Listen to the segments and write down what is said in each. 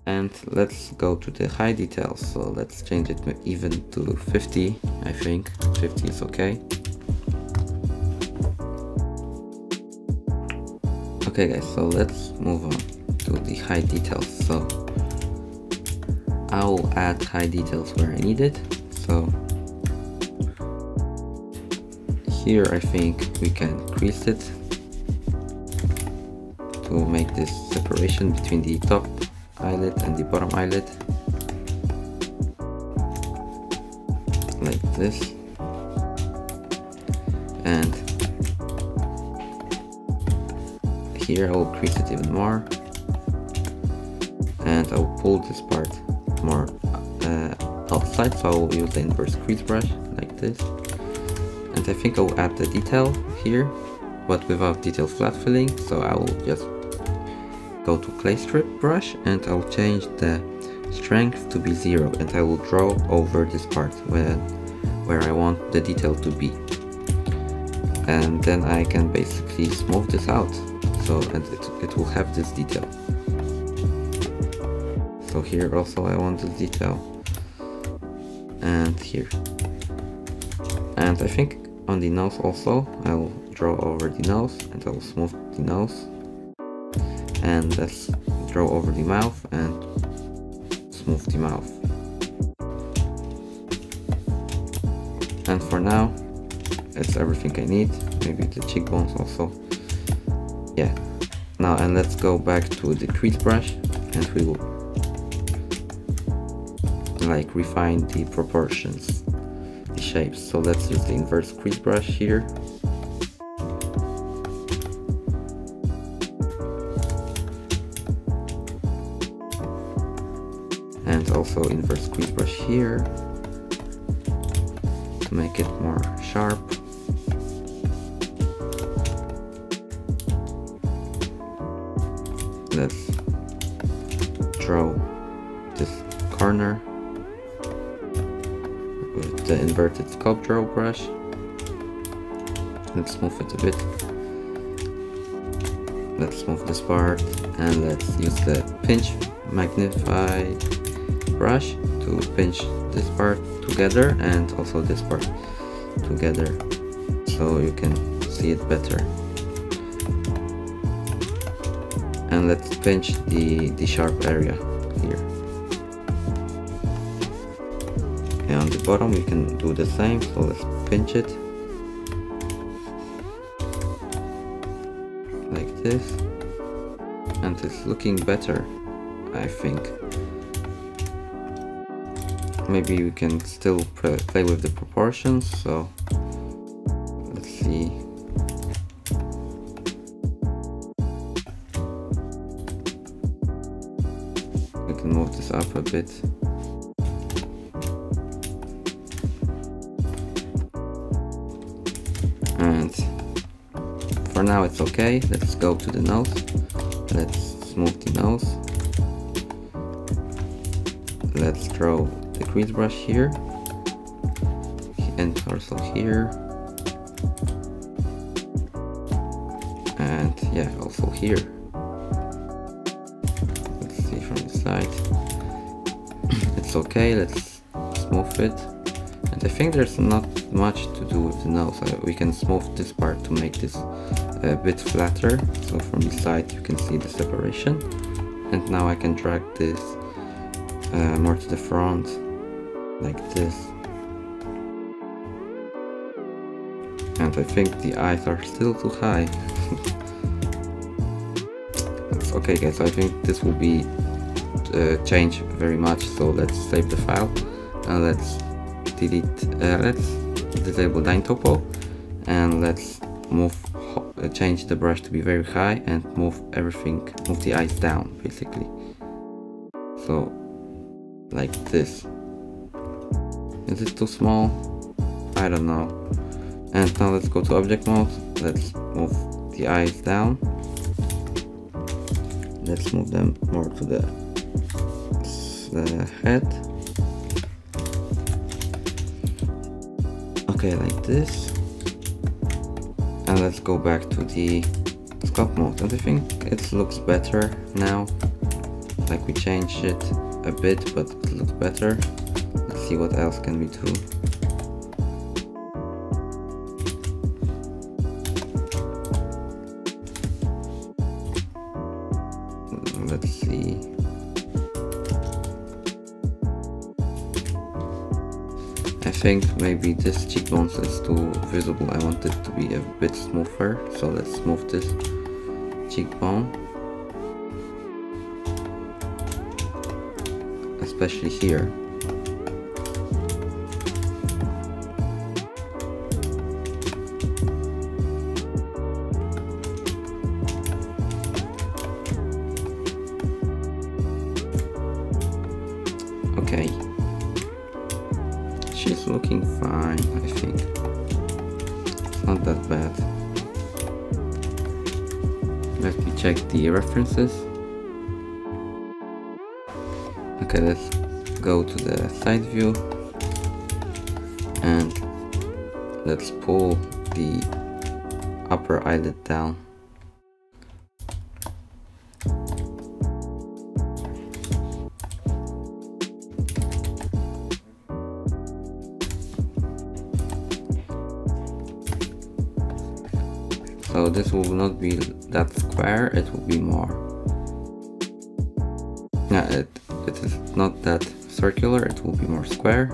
And let's go to the high details. So let's change it even to 50. I think 50 is okay. Okay guys, so let's move on to the high details. So I will add high details where I need it. So here I think we can crease it to make this separation between the top eyelid and the bottom eyelid, like this. And here I will crease it even more, and I will pull this part more outside, so I will use the inverse crease brush like this. And I think I will add the detail here, but without detail flat filling, so I will just go to clay strip brush and I'll change the strength to be 0, and I will draw over this part where I want the detail to be. And then I can basically smooth this out, so and it will have this detail. So here also I want this detail, and here. And I think on the nose also I will draw over the nose and I will smooth the nose. And let's draw over the mouth and smooth the mouth. And for now, it's everything I need. Maybe the cheekbones also. Yeah. Now, and let's go back to the crease brush and we will like refine the proportions, the shapes. So let's use the inverse crease brush here. And also inverse crease brush here to make it more sharp. Let's draw this corner with the inverted sculpt draw brush. Let's smooth it a bit. Let's smooth this part, and let's use the pinch magnified brush to pinch this part together and also this part together, so you can see it better. And let's pinch the sharp area here. And on the bottom we can do the same, so let's pinch it like this, and it's looking better, I think. Maybe we can still play with the proportions, so let's see. We can move this up a bit. And for now it's okay. Let's go to the nose. Let's smooth the nose. Let's draw the crease brush here and also here, and yeah, also here. Let's see from the side. It's okay. Let's smooth it, and I think there's not much to do with the nose. We can smooth this part to make this a bit flatter, so from the side you can see the separation. And now I can drag this more to the front like this. And I think the eyes are still too high. Okay guys, so I think this will be changed very much, so let's save the file and let's delete, let's disable line topo, and let's move, change the brush to be very high and move everything, move the eyes down basically. So like this. Is it too small? I don't know. And now let's go to object mode. Let's move the eyes down. Let's move them more to the head. Okay, like this. And let's go back to the sculpt mode. And I think it looks better now. like we changed it a bit, but it looks better. Let's see what else can we do. Let's see. I think maybe this cheekbones is too visible. I want it to be a bit smoother, so let's smooth this cheekbone, especially here. Okay, she's looking fine, I think. It's not that bad. Let me check the references. Okay, let's go to the side view and let's pull the upper eyelid down. So this will not be that square, it will be more. Yeah, it is not that circular, it will be more square.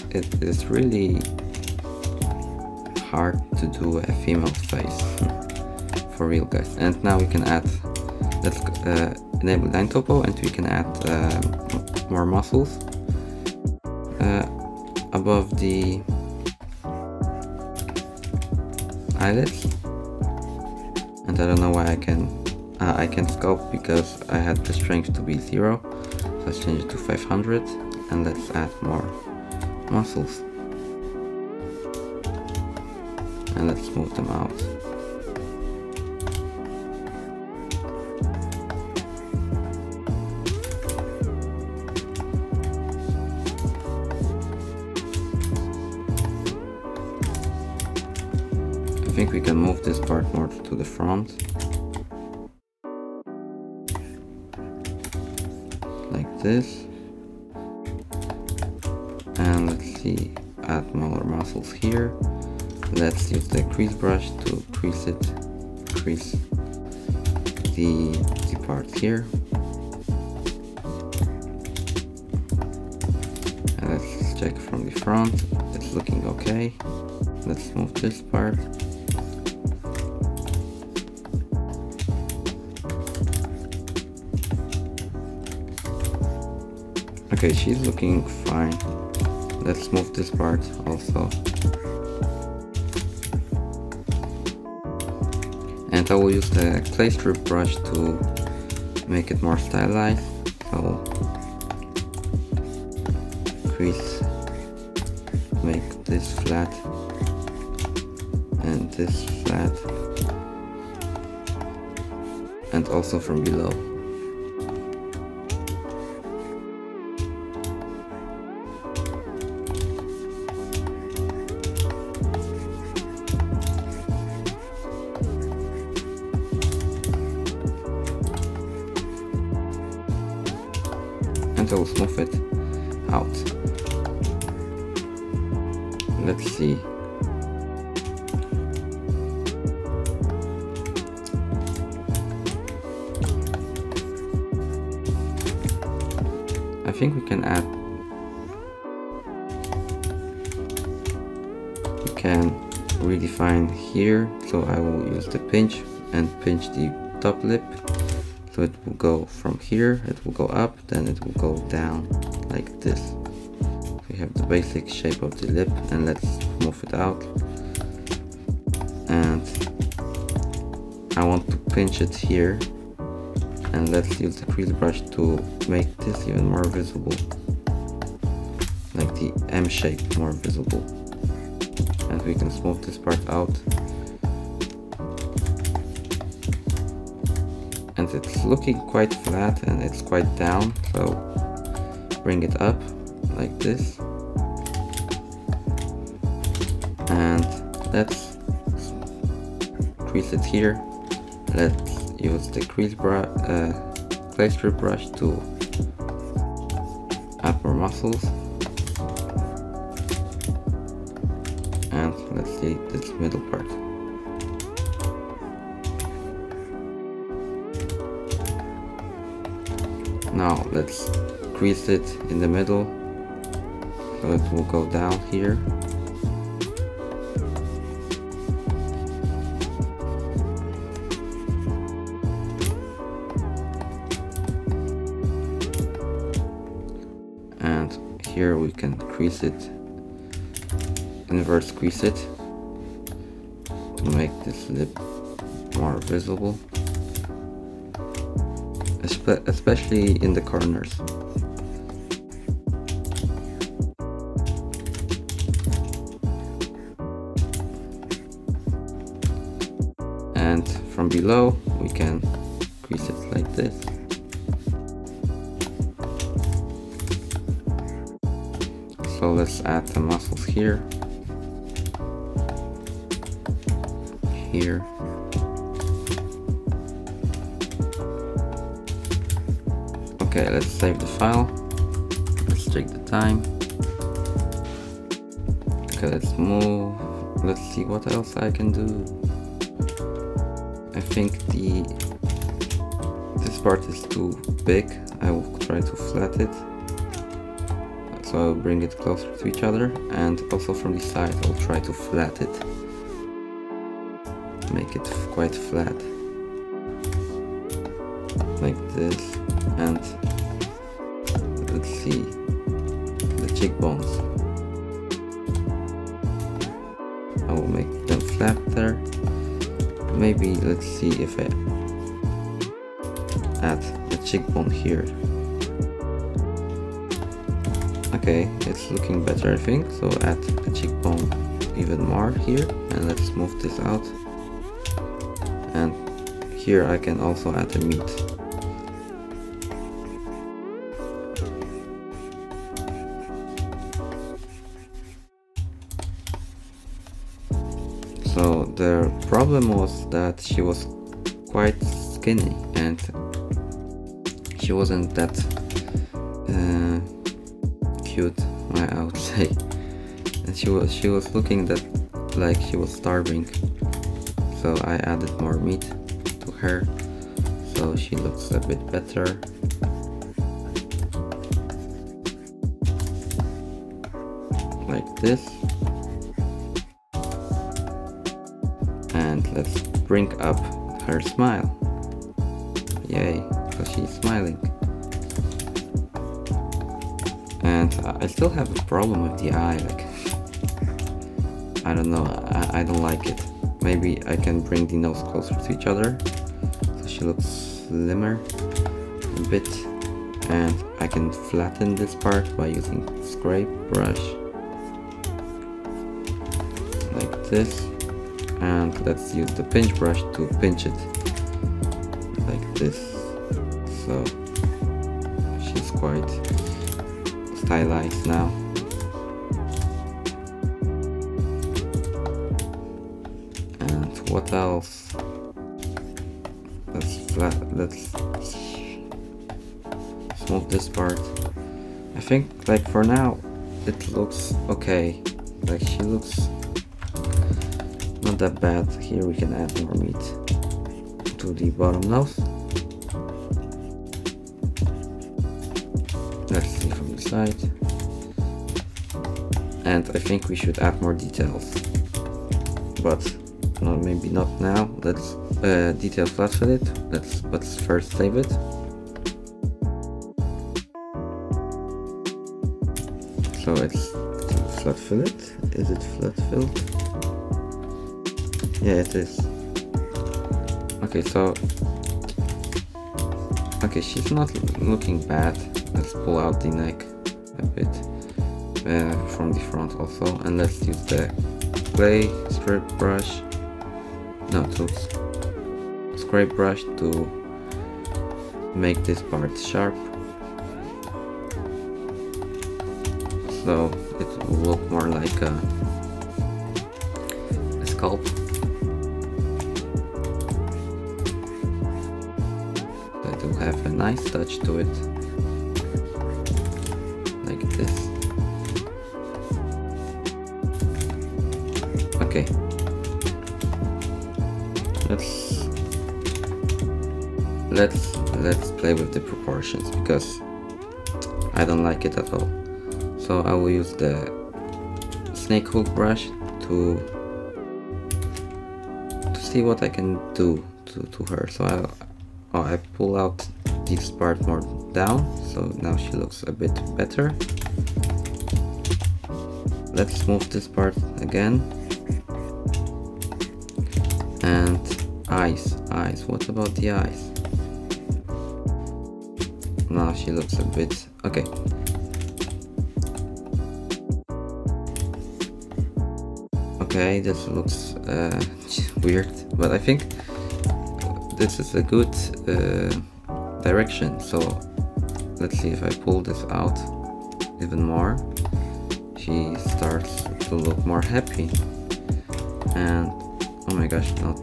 It is really hard to do a female face, for real guys. And now we can add, let's enable line topo, and we can add more muscles above the eyelids. And I don't know why I can sculpt, because I had the strength to be 0, so let's change it to 500 and let's add more muscles and let's smooth them out. I think we can move this part more to the front, like this, and let's see, add more muscles here. Let's use the crease brush to crease the part here, and let's check from the front, it's looking okay. Let's move this part. Okay, she's looking fine. Let's move this part also. And I will use the clay strip brush to make it more stylized. So crease, make this flat and this flat, and also from below. And I will smooth it out. Let's see. I think we can add, we can redefine here, so I will use the pinch and pinch the top lip, so it will go from here, it will go up, then it will go down like this. We have the basic shape of the lip, and let's move it out. And I want to pinch it here, and let's use the crease brush to make this even more visible, like the M shape more visible. And we can smooth this part out. And it's looking quite flat and it's quite down, so bring it up like this. And let's crease it here. Let's use the crease clay strip brush to add more muscles. And let's see this middle part. Now let's crease it in the middle, so it will go down here. And here we can crease it, inverse crease it, to make this lip more visible, especially in the corners. And from below we can crease it like this. So let's add the muscles here, here, okay, let's save the file, let's take the time, okay, let's move, let's see what else I can do. I think this part is too big, I will try to flatten it. So I'll bring it closer to each other, and also from the side I'll try to flatten it. Make it quite flat. Like this. And let's see the cheekbones. I will make them flat there. Maybe let's see if I add the cheekbone here. Okay, it's looking better I think, so add the cheekbone even more here, and let's move this out. And here I can also add the meat. So the problem was that she was quite skinny and she wasn't that cute, I would say, and she was looking that like she was starving, so I added more meat to her so she looks a bit better. Like this. And let's bring up her smile. Yay, so she's smiling. And I still have a problem with the eye, like, I don't know, I don't like it. Maybe I can bring the nose closer to each other, so she looks slimmer a bit. And I can flatten this part by using scrape brush, like this. And let's use the pinch brush to pinch it, like this. So she's quite stylized now. And what else? Let's smooth this part. I think like for now it looks okay. Like she looks not that bad. Here we can add more meat to the bottom nose. Let's see from the side. And I think we should add more details, but no, maybe not now. Let's detail flat fill it. Let's first save it. So it's flat fill it. Is it flat filled? Yeah, it is. Okay, so okay, she's not looking bad. Let's pull out the neck a bit from the front also, and let's use the clay strip brush, no, to scrape brush to make this part sharp, so it will look more like a sculpt. it will have a nice touch to it, like this. Okay, let's play with the proportions, because I don't like it at all. So I will use the snakehole brush to see what I can do to her. So I pull out this part more down, so now she looks a bit better. Let's move this part again. And eyes, what about the eyes? Now she looks a bit okay. Okay, this looks weird, but I think this is a good direction. So let's see if I pull this out even more. She starts to look more happy, and oh my gosh, not.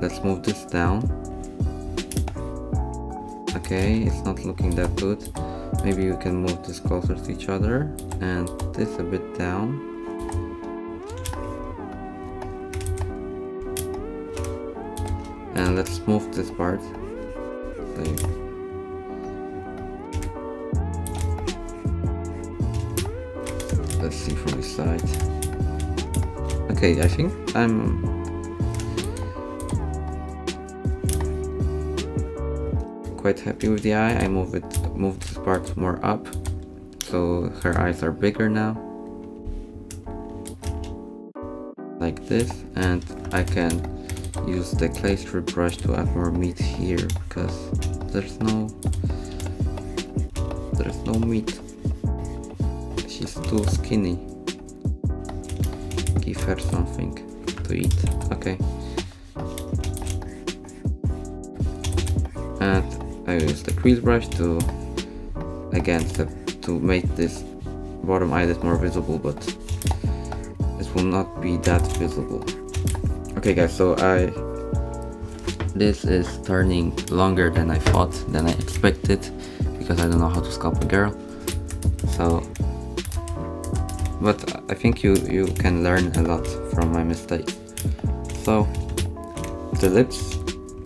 Let's move this down. Okay, it's not looking that good. Maybe we can move this closer to each other and this a bit down. And let's move this part. Let's see from this side. Okay, I think I'm quite happy with the eye. I move this part more up, so her eyes are bigger now, like this. And I can use the clay strip brush to add more meat here, because there's no meat. She's too skinny. Give her something to eat. Okay. And I use the crease brush to make this bottom eyelid more visible, but it will not be that visible. Okay guys, so this is turning longer than I thought, than I expected, because I don't know how to sculpt a girl. So, but I think you can learn a lot from my mistakes. So the lips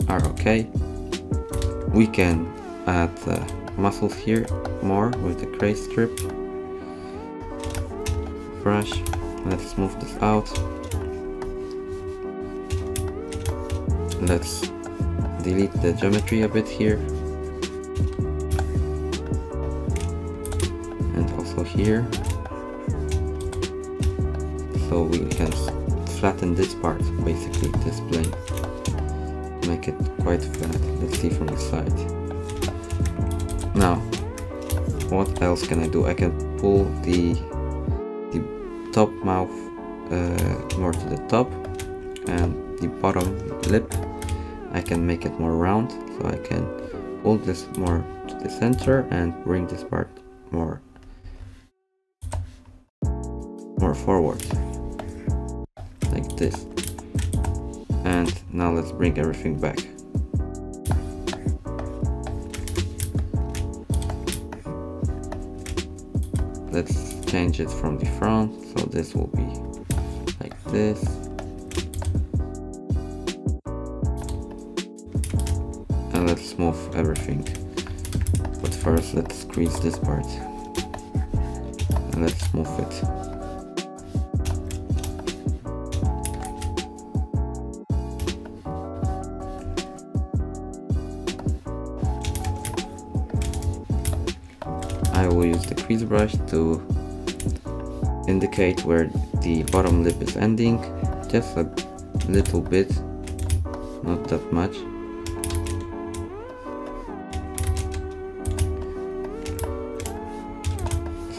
are okay. We can add muscles here more with the crease strip brush. Let's smooth this out. Let's delete the geometry a bit here, and also here, so we can flatten this part, basically this plane, make it quite flat. Let's see from the side. Now, what else can I do? I can pull the top mouth more to the top, and the bottom lip I can make it more round, so I can pull this more to the center and bring this part more forward, like this. And now let's bring everything back. Let's change it from the front, so this will be like this. And let's smooth everything. But first let's crease this part. And let's smooth it. I will use the crease brush to indicate where the bottom lip is ending, just a little bit, not that much.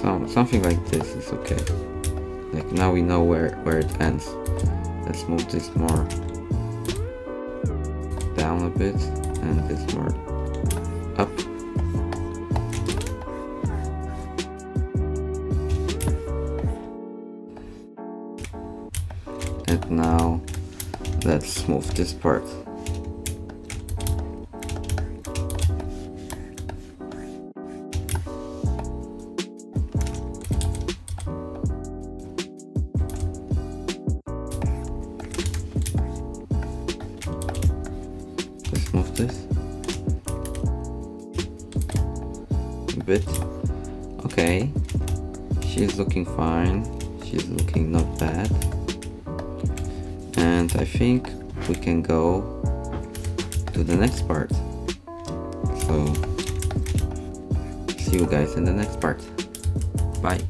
So something like this is okay. Like now we know where it ends. Let's move this more down a bit and this more up. And now let's smooth this part. let's move this a bit. Okay, she's looking fine, she's looking not bad, and I think we can go to the next part. So see you guys in the next part. Bye.